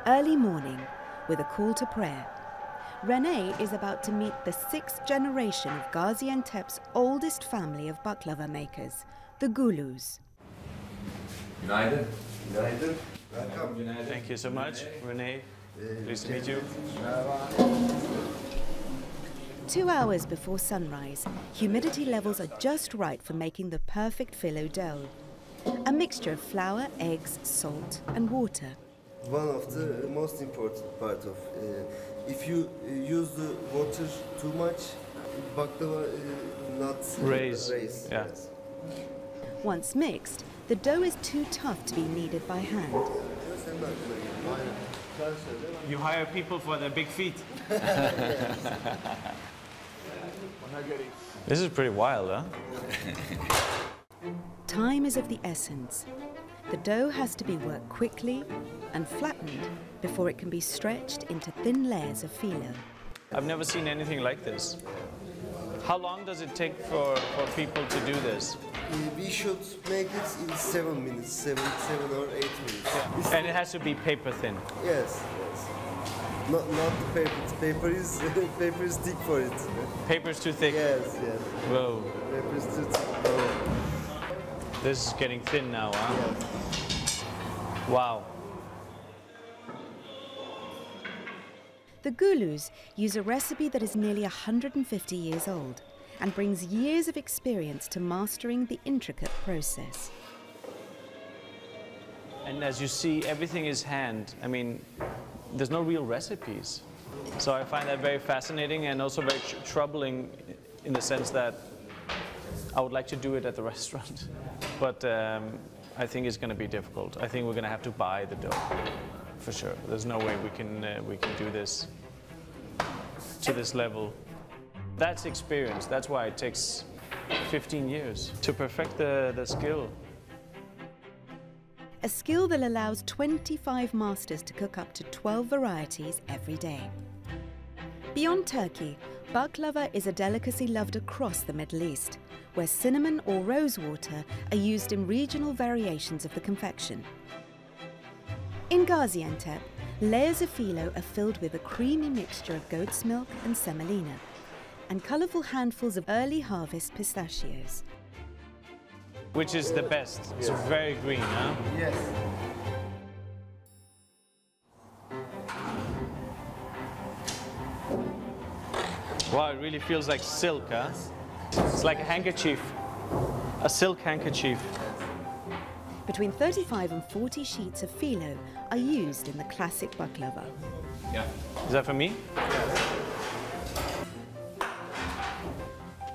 early morning with a call to prayer. Rene is about to meet the 6th generation of Gaziantep's oldest family of baklava makers, the Güllüoğlu'nus. Günaydın. Günaydın. Welcome. Thank you so much, Rene. Pleased to meet you. 2 hours before sunrise, humidity levels are just right for making the perfect phyllo dough. A mixture of flour, eggs, salt and water. One of the most important part of if you use the water too much, baklava not Raise. Yeah. Yes. Once mixed, the dough is too tough to be kneaded by hand. You hire people for their big feet. This is pretty wild, huh? Time is of the essence. The dough has to be worked quickly and flattened before it can be stretched into thin layers of phyllo. I've never seen anything like this. How long does it take for people to do this? We should make it in 7 minutes, 7 or 8 minutes. Yeah. And it has to be paper thin. Yes. Not the paper. Paper is paper is thick for it. Paper's too thick. Yes. Whoa. Paper is too thick. Oh. This is getting thin now, huh? Yes. Wow. The Güllüoğlu'nus use a recipe that is nearly 150 years old and brings years of experience to mastering the intricate process. And as you see, everything is hand. I mean, there's no real recipes. So I find that very fascinating and also very troubling in the sense that I would like to do it at the restaurant. But I think it's going to be difficult. I think we're going to have to buy the dough, for sure. There's no way we can do this to this level. That's experience. That's why it takes 15 years to perfect the skill. A skill that allows 25 masters to cook up to 12 varieties every day. Beyond Turkey, baklava is a delicacy loved across the Middle East, where cinnamon or rose water are used in regional variations of the confection. In Gaziantep, layers of phyllo are filled with a creamy mixture of goat's milk and semolina, and colourful handfuls of early harvest pistachios. Which is the best? It's very green, huh? Yes. Wow, it really feels like silk, huh? It's like a handkerchief, a silk handkerchief. Between 35 and 40 sheets of phyllo are used in the classic baklava. Yeah. Is that for me?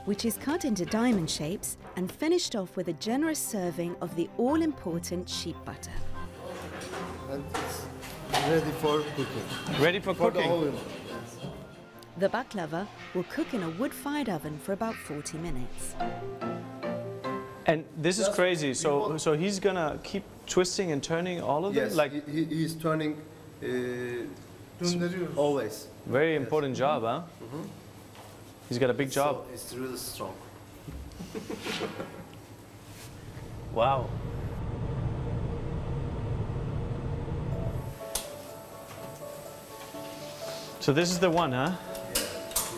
Which is cut into diamond shapes and finished off with a generous serving of the all-important sheep butter. And it's ready for cooking. Ready for cooking? For the oven. The baklava will cook in a wood-fired oven for about 40 minutes. And this is crazy. So he's gonna keep twisting and turning all of Yes, it? Like he's turning always. very important job, huh? Mm-hmm. He's got a big job. So it's really strong. Wow. So this is the one, huh?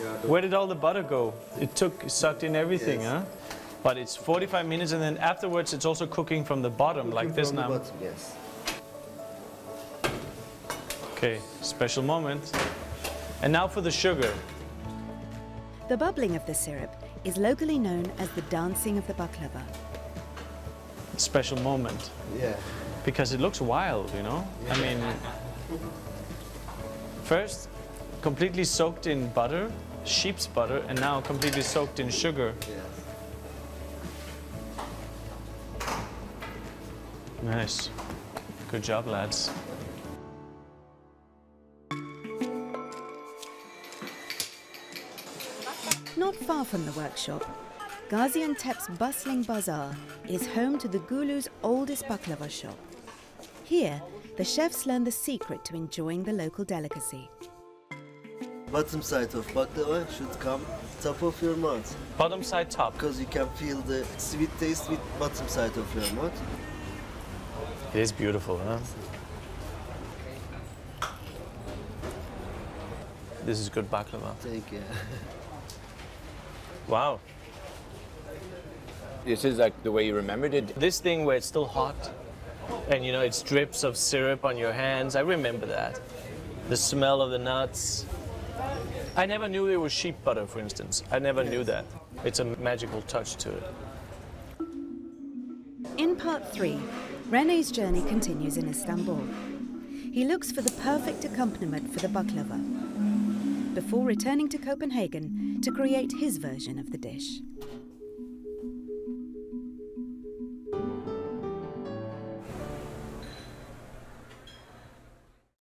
Yeah, Where did all the butter go? It sucked in everything, Yes. huh? But it's 45 minutes and then afterwards it's also cooking from the bottom like this now. Bottom, yes. Okay, special moment. And now for the sugar. The bubbling of the syrup is locally known as the dancing of the baklava. Special moment. Yeah. Because it looks wild, you know? I mean, first completely soaked in butter, sheep's butter, and now completely soaked in sugar. Yes. Nice. Good job, lads. Not far from the workshop, Gaziantep's bustling bazaar is home to the Güllüoğlu'n's oldest baklava shop. Here, the chefs learn the secret to enjoying the local delicacy. Bottom side of baklava should come top of your mouth. Bottom side top. Because you can feel the sweet taste with bottom side of your mouth. It is beautiful, huh? this is good baklava. Thank you. Wow. This is like the way you remembered it. This thing where it's still hot and you know it drips of syrup on your hands, I remember that. The smell of the nuts. I never knew it was sheep butter, for instance. I never knew that. It's a magical touch to it. In part 3, Rene's journey continues in Istanbul. He looks for the perfect accompaniment for the baklava before returning to Copenhagen to create his version of the dish.